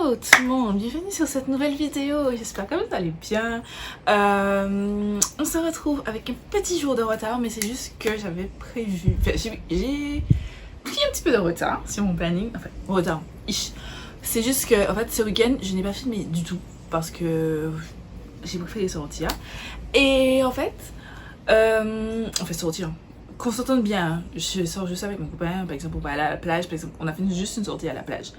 Hello tout le monde, bienvenue sur cette nouvelle vidéo, j'espère que vous allez bien. On se retrouve avec un petit jour de retard, mais c'est juste que j'avais prévu, enfin, j'ai pris un petit peu de retard sur mon planning, enfin retard, c'est juste que en fait ce week-end je n'ai pas filmé du tout parce que j'ai préféré sortir. Et en fait sortir. Qu'on s'entende bien, je sors juste avec mon copain, par exemple, on va aller à la plage, par exemple, on a fait juste une sortie à la plage.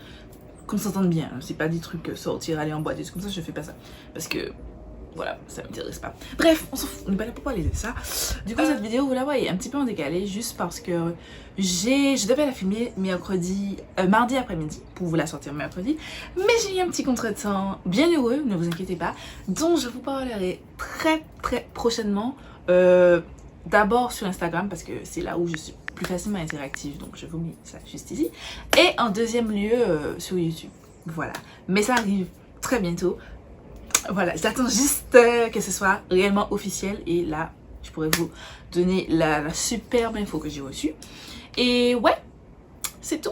Qu'on s'entende bien, c'est pas des trucs sortir, aller en boîte, des trucs comme ça, je fais pas ça. Parce que, voilà, ça m'intéresse pas. Bref, on s'en fout, on n'est pas là pour parler de ça. Du coup, cette vidéo, vous la voyez un petit peu en décalé, juste parce que je devais la filmer mardi après-midi, pour vous la sortir mercredi. Mais j'ai eu un petit contretemps bien heureux, ne vous inquiétez pas, dont je vous parlerai très prochainement. D'abord sur Instagram parce que c'est là où je suis plus facilement interactive, donc je vous mets ça juste ici. Et en deuxième lieu sur YouTube, voilà. Mais ça arrive très bientôt. Voilà, j'attends juste que ce soit réellement officiel et là je pourrais vous donner la superbe info que j'ai reçue. Et ouais, c'est tout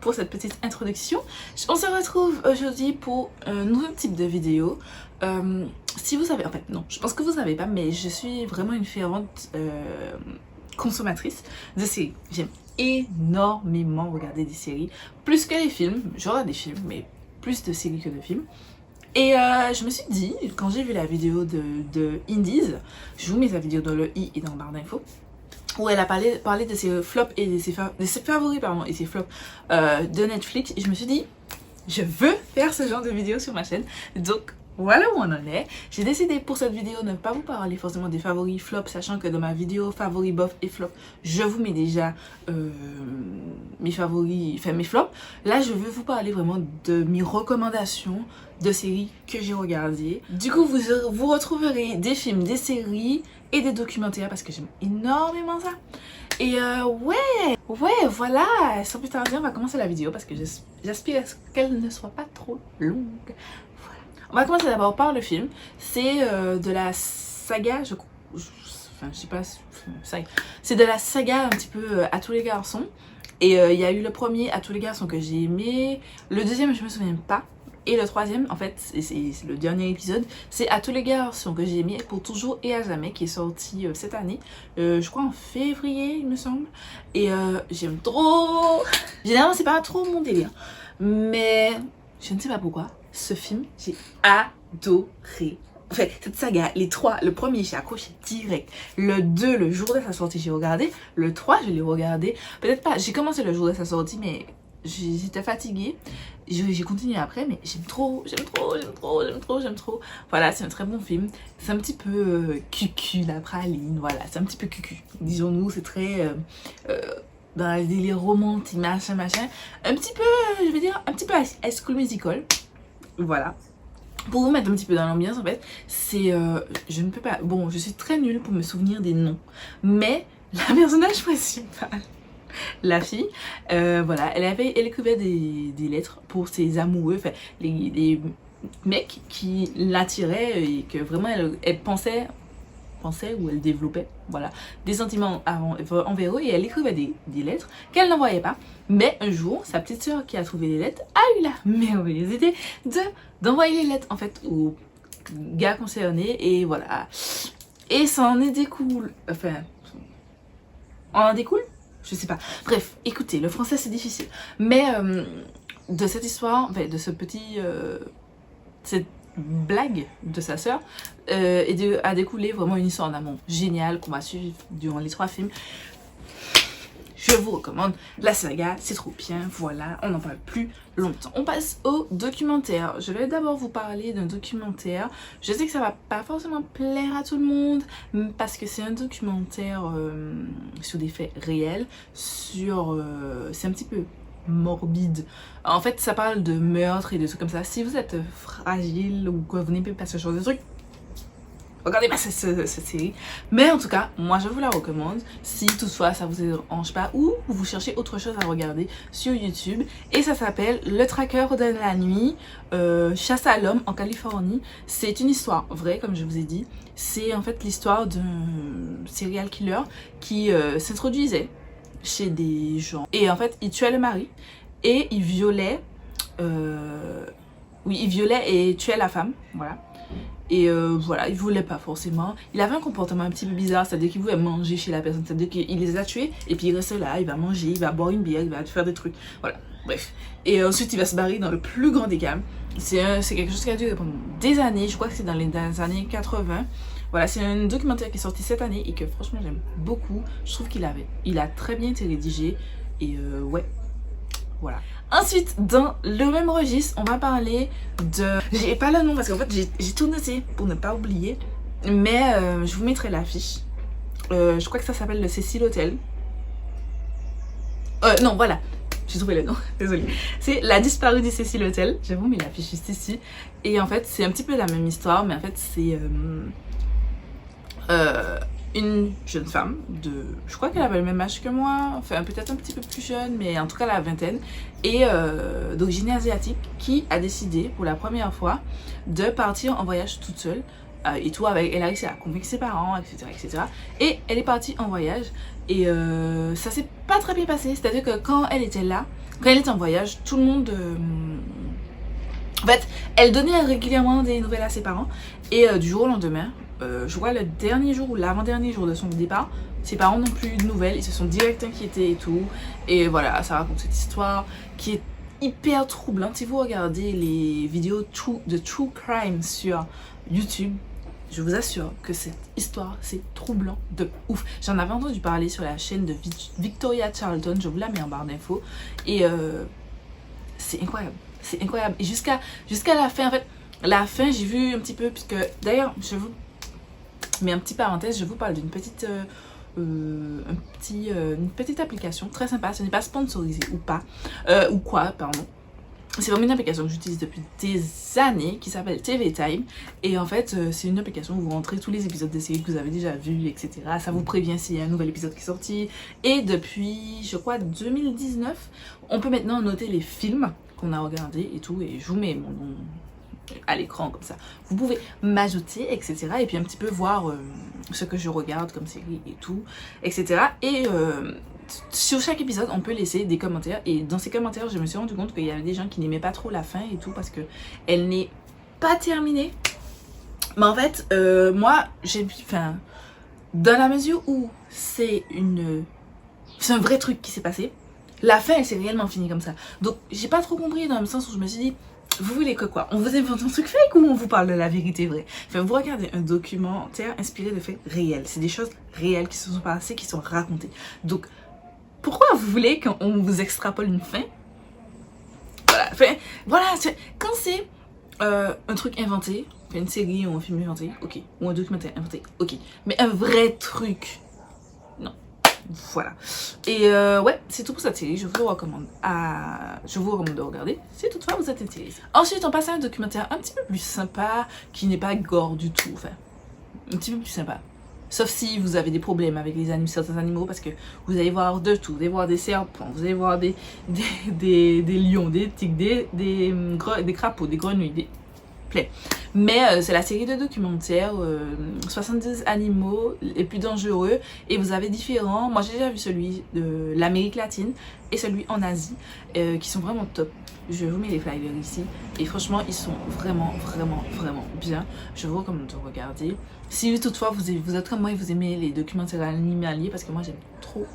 pour cette petite introduction. On se retrouve aujourd'hui pour un nouveau type de vidéo. Si vous savez, en fait non, je pense que vous savez pas, mais je suis vraiment une fervente consommatrice de séries. J'aime énormément regarder des séries, plus que les films. Je regarde des films, mais plus de séries que de films. Et je me suis dit, quand j'ai vu la vidéo de Indies, je vous mets la vidéo dans le i et dans le barre d'infos, où elle a parlé de ses flops et de ses favoris et ses flops de Netflix. Et je me suis dit, je veux faire ce genre de vidéo sur ma chaîne. Donc voilà où on en est. J'ai décidé pour cette vidéo de ne pas vous parler forcément des favoris flops, sachant que dans ma vidéo favoris bof et flop, je vous mets déjà mes favoris, enfin mes flops. Là, je veux vous parler vraiment de mes recommandations de séries que j'ai regardées. Du coup, vous retrouverez des films, des séries et des documentaires parce que j'aime énormément ça. Et ouais, voilà, sans plus tarder, on va commencer la vidéo parce que j'aspire à ce qu'elle ne soit pas trop longue. Voilà. On va commencer d'abord par le film. C'est de la saga, je sais pas, c'est de la saga un petit peu À tous les garçons. Et il y a eu le premier À tous les garçons que j'ai aimé. Le deuxième, je me souviens pas. Et le troisième, en fait, c'est le dernier épisode, c'est À tous les garçons que j'ai aimé pour toujours et à jamais, qui est sorti cette année, je crois en février, il me semble. Et j'aime trop. Généralement, c'est pas trop mon délire, mais je ne sais pas pourquoi, ce film, j'ai adoré. Enfin, cette saga, les trois, le premier, j'ai accroché direct. Le 2, le jour de sa sortie, j'ai regardé. Le 3, je l'ai regardé. Peut-être pas, j'ai commencé le jour de sa sortie, mais j'étais fatiguée. J'ai continué après, mais j'aime trop. Voilà, c'est un très bon film. C'est un petit peu cucu, la praline, voilà, c'est un petit peu cucu. Disons-nous, c'est très dans les délires romantiques, machin. Un petit peu, je vais dire, un petit peu High School Musical. Voilà. Pour vous mettre un petit peu dans l'ambiance, en fait, c'est... je ne peux pas... Bon, je suis très nulle pour me souvenir des noms. Mais la personnage principale, la fille, voilà, elle écrivait des lettres pour ses amoureux, enfin, les mecs qui l'attiraient et que vraiment elle pensait ou elle développait, voilà, des sentiments envers eux, et elle écrivait des lettres qu'elle n'envoyait pas. Mais un jour, sa petite sœur qui a trouvé les lettres a eu la merveilleuse idée d'envoyer les lettres en fait au gars concerné, et voilà. Et ça en est découle, enfin, en découle, je sais pas. Bref, écoutez, le français c'est difficile, mais de cette histoire, enfin, de ce petit, cette blague de sa sœur, a découlé vraiment une histoire d'amour géniale qu'on va suivre durant les 3 films. Je vous recommande la saga, c'est trop bien, voilà, on n'en parle plus longtemps. On passe au documentaire. Je vais d'abord vous parler d'un documentaire. Je sais que ça va pas forcément plaire à tout le monde, parce que c'est un documentaire sur des faits réels, c'est un petit peu morbide. En fait, ça parle de meurtre et de trucs comme ça. Si vous êtes fragile ou que vous n'aimez pas ce genre de trucs, regardez pas cette série. Mais en tout cas, moi je vous la recommande si toutefois ça vous dérange pas ou vous cherchez autre chose à regarder sur YouTube. Et ça s'appelle Le Traqueur de la nuit, chasse à l'homme en Californie. C'est une histoire vraie, comme je vous ai dit. C'est en fait l'histoire d'un serial killer qui s'introduisait chez des gens. Et en fait, il tuait le mari et il violait Oui, il violait et tuait la femme, voilà. Et voilà, il voulait pas forcément. Il avait un comportement un petit peu bizarre, c'est-à-dire qu'il voulait manger chez la personne, c'est-à-dire qu'il les a tués et puis il reste là, il va manger, il va boire une bière, il va faire des trucs, voilà, bref. Et ensuite il va se barrer dans le plus grand des calmes. C'est quelque chose qui a duré pendant des années, je crois que c'est dans les années 80. Voilà, c'est un documentaire qui est sorti cette année et que franchement j'aime beaucoup. Je trouve il a très bien été rédigé et ouais, voilà. Ensuite, dans le même registre, on va parler de... J'ai pas le nom parce qu'en fait, j'ai tout noté pour ne pas oublier. Mais je vous mettrai l'affiche. Je crois que ça s'appelle le Cecil Hotel. Non, voilà. J'ai trouvé le nom, désolée. C'est La disparue du Cecil Hotel. Je vous mets l'affiche juste ici. Et en fait, c'est un petit peu la même histoire, mais en fait, c'est... une jeune femme de, je crois qu'elle avait le même âge que moi, enfin peut-être un petit peu plus jeune, mais en tout cas la vingtaine, et d'origine asiatique, qui a décidé pour la première fois de partir en voyage toute seule et tout. Avec, elle a réussi à convaincre ses parents, etc., etc. Et elle est partie en voyage et ça s'est pas très bien passé, c'est à dire que quand elle était là, quand elle était en voyage, tout le monde en fait, elle donnait régulièrement des nouvelles à ses parents et du jour au lendemain, je vois le dernier jour ou l'avant-dernier jour de son départ, ses parents n'ont plus eu de nouvelles, ils se sont direct inquiétés et tout. Et voilà, ça raconte cette histoire qui est hyper troublante. Si vous regardez les vidéos de True Crime sur YouTube, je vous assure que cette histoire, c'est troublant de ouf. J'en avais entendu parler sur la chaîne de Victoria Charlton, je vous la mets en barre d'infos. Et c'est incroyable, c'est incroyable. Et jusqu'à la fin, en fait, la fin, j'ai vu un petit peu, puisque d'ailleurs, je vous... Mais un petit parenthèse, je vous parle d'une petite, une petite application très sympa. Ce n'est pas sponsorisé ou pas, ou quoi, pardon. C'est vraiment une application que j'utilise depuis des années qui s'appelle TV Time. Et en fait, c'est une application où vous rentrez tous les épisodes des séries que vous avez déjà vus, etc. Ça vous prévient s'il y a un nouvel épisode qui est sorti. Et depuis, je crois, 2019, on peut maintenant noter les films qu'on a regardés et tout. Et je vous mets mon nom à l'écran comme ça, vous pouvez m'ajouter, etc. Et puis un petit peu voir ce que je regarde comme série et tout, etc. Et sur chaque épisode on peut laisser des commentaires, et dans ces commentaires je me suis rendu compte qu'il y avait des gens qui n'aimaient pas trop la fin et tout parce que elle n'est pas terminée. Mais en fait moi j'ai, enfin, dans la mesure où c'est un vrai truc qui s'est passé, la fin elle s'est réellement finie comme ça. Donc j'ai pas trop compris, dans le sens où je me suis dit, vous voulez que quoi? On vous invente un truc fake ou on vous parle de la vérité vraie? Enfin, vous regardez un documentaire inspiré de faits réels. C'est des choses réelles qui se sont passées, qui sont racontées. Donc, pourquoi vous voulez qu'on vous extrapole une fin? Voilà, enfin, voilà, quand c'est un truc inventé, une série ou un film inventé, ok. Ou un documentaire inventé, ok. Mais un vrai truc, non. Voilà. Et ouais, c'est tout pour cette série. Je vous recommande de regarder si toutefois vous êtes intéressé. Ensuite, on passe à un documentaire un petit peu plus sympa, qui n'est pas gore du tout. Enfin, un petit peu plus sympa. Sauf si vous avez des problèmes avec certains animaux, parce que vous allez voir de tout. Vous allez voir des serpents, vous allez voir des lions, des tigres, des crapauds, des grenouilles, des plein. Mais c'est la série de documentaires 70 animaux les plus dangereux, et vous avez différents. Moi j'ai déjà vu celui de l'Amérique latine et celui en Asie qui sont vraiment top. Je vous mets les flyers ici et franchement ils sont vraiment bien. Je vous recommande de regarder si toutefois vous êtes comme moi et vous aimez les documentaires animaliers, parce que moi j'aime trop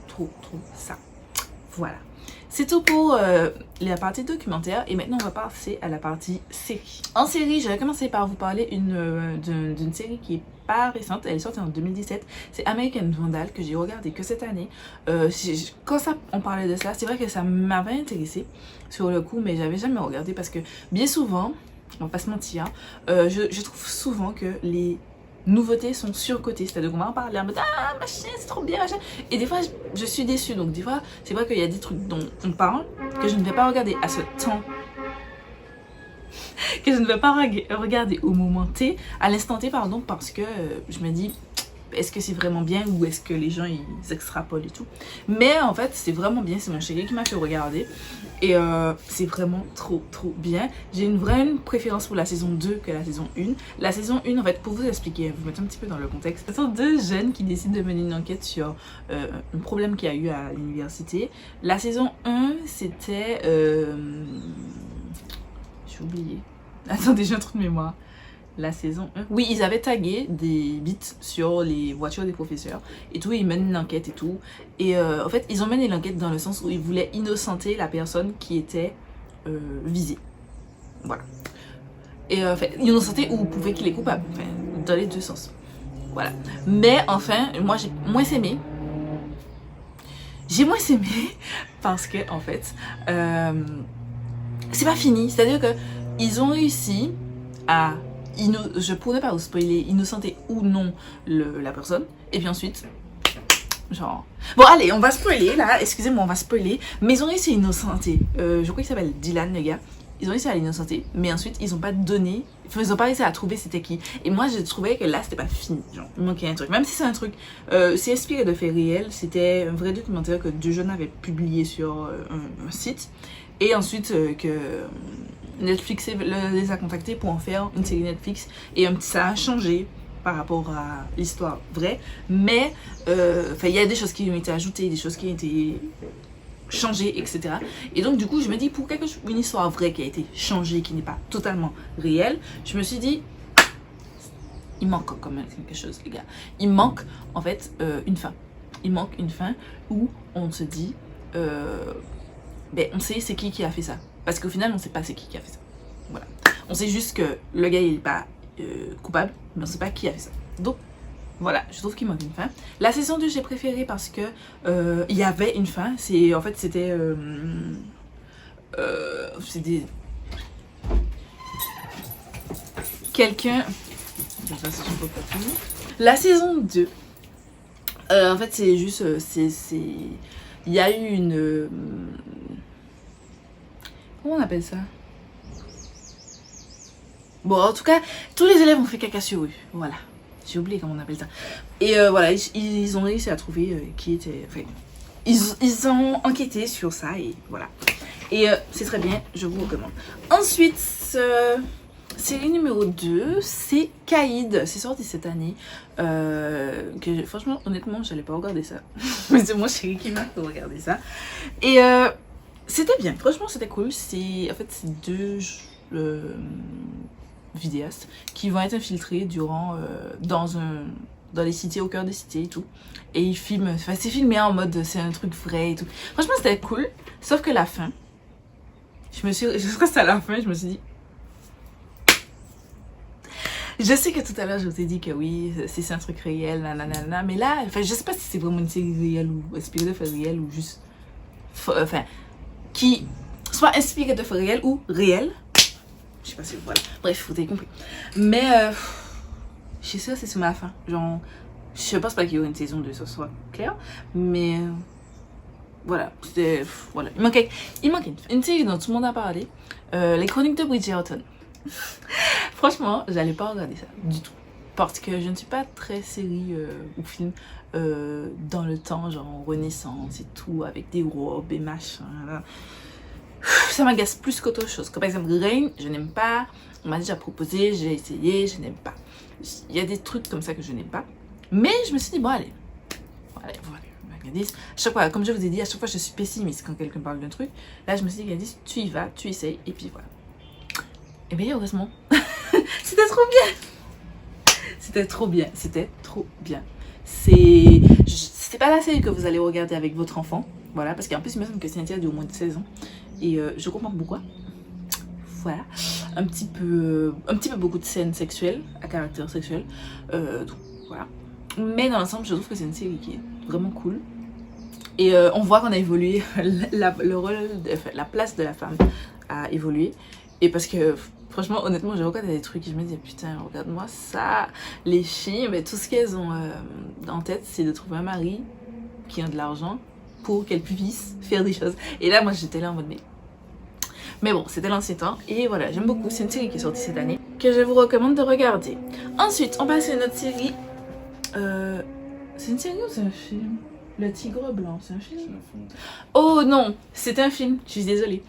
ça. Voilà. C'est tout pour la partie documentaire, et maintenant on va passer à la partie série. En série, je vais commencer par vous parler d'une série qui est pas récente, elle est sortie en 2017, c'est American Vandal, que j'ai regardé que cette année. Quand on parlait de ça, c'est vrai que ça m'avait intéressé sur le coup, mais j'avais jamais regardé parce que bien souvent, on va pas se mentir, je trouve souvent que les nouveautés sont surcotées, c'est-à-dire qu'on va en parler en mode ah machin c'est trop bien machin, et des fois je suis déçue. Donc des fois c'est vrai qu'il y a des trucs dont on parle que je ne vais pas regarder à ce temps, que je ne vais pas regarder au moment T, à l'instant T pardon, parce que je me dis est-ce que c'est vraiment bien ou est-ce que les gens ils extrapolent et tout. Mais en fait c'est vraiment bien, c'est mon chéri qui m'a fait regarder et c'est vraiment trop bien. J'ai une vraie préférence pour la saison 2 que la saison 1. La saison 1 en fait, pour vous expliquer, vous mettre un petit peu dans le contexte, ce sont deux jeunes qui décident de mener une enquête sur un problème qu'il y a eu à l'université. La saison 1 c'était j'ai oublié. Attendez, j'ai un trou de mémoire. La saison 1. Oui, ils avaient tagué des bits sur les voitures des professeurs et tout, ils mènent une enquête et tout. Et en fait, ils ont mené l'enquête dans le sens où ils voulaient innocenter la personne qui était visée. Voilà. Et en fait, innocenter ou prouver qu'il est coupable. Enfin, dans les deux sens. Voilà. Mais enfin, moi j'ai moins aimé. J'ai moins aimé parce que, en fait, c'est pas fini. C'est-à-dire que ils ont réussi à je pourrais pas vous spoiler, innocenter ou non la personne. Et puis ensuite, genre... Bon, allez, on va spoiler, là. Excusez-moi, on va spoiler. Mais ils ont réussi à innocenter. Je crois qu'il s'appelle Dylan, le gars. Ils ont réussi à l'innocenter. Mais ensuite, ils ont pas donné... Enfin, ils ont pas réussi à trouver c'était qui. Et moi, je trouvais que là, c'était pas fini. Genre, il manquait un truc. Même si c'est un truc... c'est inspiré de faits réels. C'était un vrai documentaire que deux jeunes avaient publié sur un site. Et ensuite, que... Netflix les a contactés pour en faire une série Netflix et ça a changé par rapport à l'histoire vraie, mais il y a des choses qui ont été ajoutées, des choses qui ont été changées, etc. Et donc du coup je me dis, pour une histoire vraie qui a été changée, qui n'est pas totalement réelle, je me suis dit, il manque quand même quelque chose, les gars. Il manque en fait une fin. Il manque une fin où on se dit, on sait c'est qui a fait ça. Parce qu'au final, on sait pas c'est qui a fait ça. Voilà. On sait juste que le gars, il est pas coupable, mais on sait pas qui a fait ça. Donc, voilà, je trouve qu'il manque une fin. La saison 2, j'ai préféré parce que il y avait une fin. En fait, c'était... c'était... Quelqu'un... La saison 2, en fait, c'est juste... Il y a eu une... Comment on appelle ça? Bon, en tout cas, tous les élèves ont fait caca sur eux. Voilà. J'ai oublié comment on appelle ça. Et voilà, ils ont réussi à trouver qui était... Enfin, ils ont enquêté sur ça et voilà. Et c'est très bien, je vous recommande. Ensuite, série numéro 2, c'est Caïd. C'est sorti cette année. Franchement, honnêtement, j'allais pas regarder ça. Mais c'est mon chéri qui m'a fait regarder ça. Et... c'était bien, franchement c'était cool. En fait c'est deux vidéastes qui vont être infiltrés dans les cités, au cœur des cités et tout. Et ils filment, enfin c'est filmé en mode c'est un truc vrai et tout. Franchement c'était cool, sauf que la fin, jusqu'à à la fin je me suis dit... Je sais que tout à l'heure je vous ai dit que oui, c'est un truc réel, nanana, mais là, enfin je sais pas si c'est vraiment une série réelle ou inspirée de faits réels ou juste... Enfin... qui soit inspiré de faits réels ou réels. Je sais pas si voilà. Bref, vous avez compris. Mais je suis sûre que c'est sur ma fin. Genre, je pense pas qu'il y aura une saison 2, ça soit clair. Mais voilà, c'était voilà. Il manquait une série dont tout le monde a parlé. Les Chroniques de Bridgerton. Franchement, j'allais pas regarder ça du tout. Parce que je ne suis pas très série ou film dans le temps, genre Renaissance et tout, avec des robes et machin. Là. Ça m'agace plus qu'autre chose. Comme par exemple Reign, je n'aime pas. On m'a déjà proposé, j'ai essayé, je n'aime pas. Il y a des trucs comme ça que je n'aime pas. Mais je me suis dit, bon allez. Voilà. Gladys, chaque fois, comme je vous ai dit, à chaque fois je suis pessimiste quand quelqu'un parle d'un truc. Là je me suis dit, Gladys, tu y vas, tu essayes, et puis voilà. Et bien heureusement, c'était trop bien. C'était trop bien, c'était trop bien. C'est pas la série que vous allez regarder avec votre enfant. Voilà, parce qu'en plus il me semble que Cynthia a au moins de 16 ans. Et je comprends pourquoi. Voilà, un petit peu beaucoup de scènes sexuelles, à caractère sexuel. Donc, voilà. Mais dans l'ensemble, je trouve que c'est une série qui est vraiment cool. Et on voit qu'on a évolué, le rôle, la place de la femme a évolué. Et parce que, franchement, honnêtement, je regarde des trucs et je me dis, putain, regarde-moi ça. Les filles, mais tout ce qu'elles ont en tête, c'est de trouver un mari qui a de l'argent pour qu'elles puissent faire des choses. Et là, moi, j'étais là en mode, mais bon, c'était l'ancien temps. Et voilà, j'aime beaucoup. C'est une série qui est sortie cette année, que je vous recommande de regarder. Ensuite, on passe à une autre série. C'est une série ou c'est un film? Le Tigre Blanc, c'est un film? Oh non, c'est un film, je suis désolée.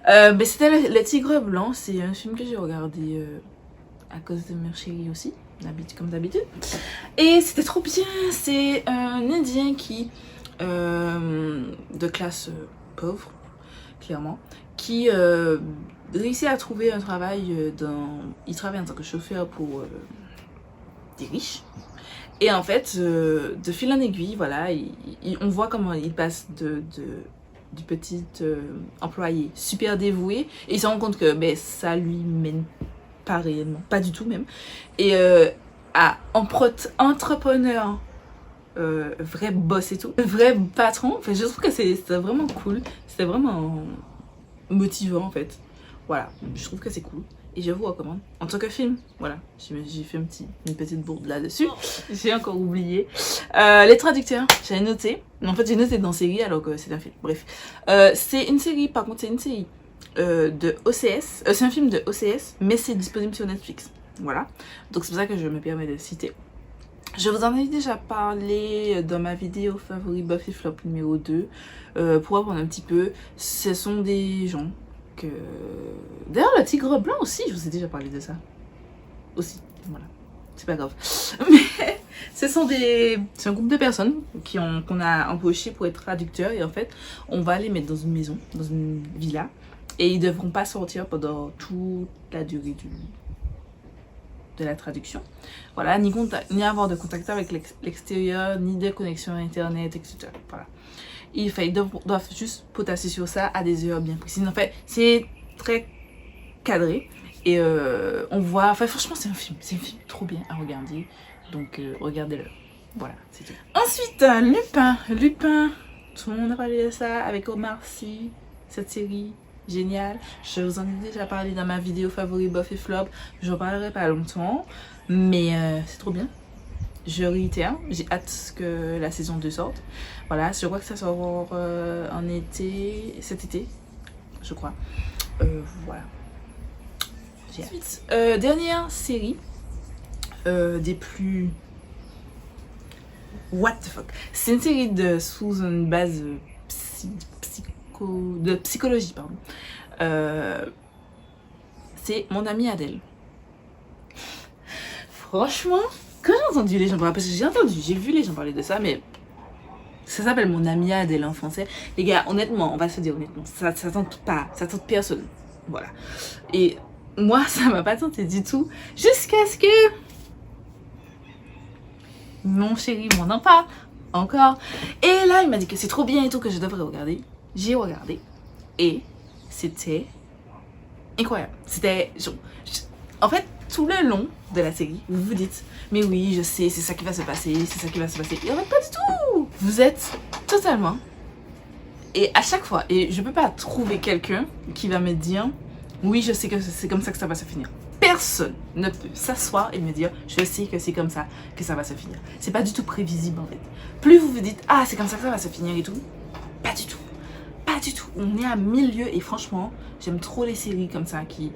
Mais c'était le Tigre Blanc, c'est un film que j'ai regardé à cause de ma chérie aussi, comme d'habitude. Et c'était trop bien, c'est un Indien qui, de classe pauvre, clairement, qui réussit à trouver un travail il travaille en tant que chauffeur pour des riches. Et en fait, de fil en aiguille, voilà, on voit comment il passe du petit employé super dévoué, et il se rend compte que ben, ça lui mène pas réellement, pas du tout même, et à entrepreneur, vrai boss et tout, vrai patron. Enfin, je trouve que c'était vraiment cool, c'était vraiment motivant en fait. Voilà, je trouve que c'est cool. Et je vous recommande en tant que film. Voilà, j'ai fait une petite bourde là-dessus. J'ai encore oublié. Les traducteurs, j'avais noté. En fait, j'ai noté dans série alors que c'est un film. Bref. C'est une série, par contre, c'est une série de OCS. C'est un film de OCS, mais c'est disponible sur Netflix. Voilà. Donc c'est pour ça que je me permets de le citer. Je vous en ai déjà parlé dans ma vidéo favori Buffy Flop numéro 2. Pour apprendre un petit peu, ce sont des gens que... D'ailleurs, le tigre blanc aussi, je vous ai déjà parlé de ça. Aussi, voilà. C'est pas grave. Mais c'est un groupe de personnes qu'on a embauché pour être traducteurs. Et en fait, on va les mettre dans une maison, dans une villa. Et ils devront pas sortir pendant toute la durée de la traduction. Voilà, ni avoir de contact avec l'extérieur, ni de connexion internet, etc. Voilà. Et ils doivent juste potasser sur ça à des heures bien précises. En fait, c'est très cadré. Et on voit... Enfin, franchement, c'est un film trop bien à regarder. Donc, regardez-le. Voilà, c'est tout. Ensuite, Lupin. Tout le monde a parlé de ça avec Omar Sy. Cette série géniale. Je vous en ai déjà parlé dans ma vidéo favori Buffy Flop. J'en parlerai pas longtemps. Mais c'est trop bien. Je réitère, j'ai hâte que la saison 2 sorte. Voilà, je crois que ça sort en été, cet été, je crois. Voilà. J'ai hâte. Dernière série, des plus... What the fuck. C'est une série sous une base de psychologie, pardon. C'est Mon amie Adèle. Franchement, quand j'ai entendu les gens parler, parce que j'ai vu les gens parler de ça, mais ça s'appelle Mon amie Adèle en français. Les gars, honnêtement, on va se dire honnêtement, ça tente pas, ça tente personne. Voilà. Et moi, ça m'a pas tenté du tout, jusqu'à ce que mon chéri m'en en parle encore. Et là, il m'a dit que c'est trop bien et tout, que je devrais regarder. J'ai regardé et c'était incroyable. C'était genre... En fait, tout le long de la série, vous vous dites, mais oui, je sais, c'est ça qui va se passer, c'est ça qui va se passer. Et en fait, pas du tout. Vous êtes totalement... Et à chaque fois, et je peux pas trouver quelqu'un qui va me dire, oui, je sais que c'est comme ça que ça va se finir. Personne ne peut s'asseoir et me dire, je sais que c'est comme ça que ça va se finir. C'est pas du tout prévisible en fait. Plus vous vous dites, ah, c'est comme ça que ça va se finir et tout, pas du tout. Pas du tout. On est à milieu et franchement, j'aime trop les séries comme ça qui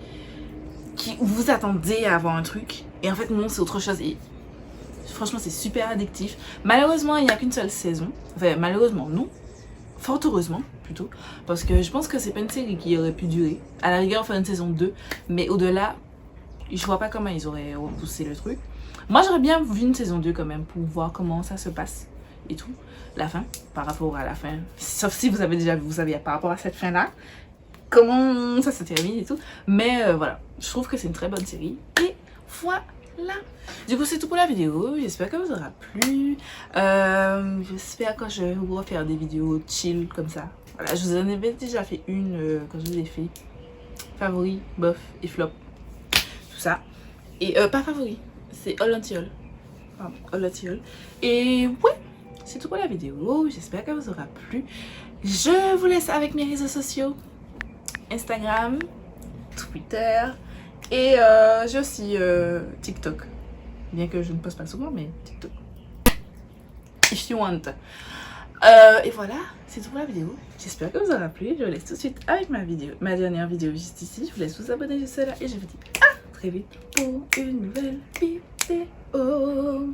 vous attendez à avoir un truc et en fait non, c'est autre chose. Et franchement, c'est super addictif. Malheureusement, il n'y a qu'une seule saison. Enfin, malheureusement, non. Fort heureusement, plutôt. Parce que je pense que c'est pas une série qui aurait pu durer. À la rigueur, faire une saison 2. Mais au-delà, je vois pas comment ils auraient repoussé le truc. Moi, j'aurais bien vu une saison 2 quand même pour voir comment ça se passe et tout. La fin, par rapport à la fin. Sauf si vous avez déjà vu, vous savez, par rapport à cette fin-là, comment ça se termine et tout. Mais voilà, je trouve que c'est une très bonne série. Et voilà. Du coup, c'est tout pour la vidéo. J'espère que vous aura plu. J'espère que je vais vous refaire des vidéos chill comme ça. Voilà, je vous en avais déjà fait une quand je vous ai fait favori, bof et flop. Tout ça. Et pas favori, c'est all on all. Pardon, all on all. Et ouais, c'est tout pour la vidéo. J'espère que vous aura plu. Je vous laisse avec mes réseaux sociaux. Instagram, Twitter. Et j'ai aussi TikTok. Bien que je ne poste pas souvent, mais TikTok. If you want. Et voilà, c'est tout pour la vidéo. J'espère que vous aura plu. Je vous laisse tout de suite avec ma dernière vidéo juste ici. Je vous laisse vous abonner juste là. Et je vous dis à très vite pour une nouvelle vidéo.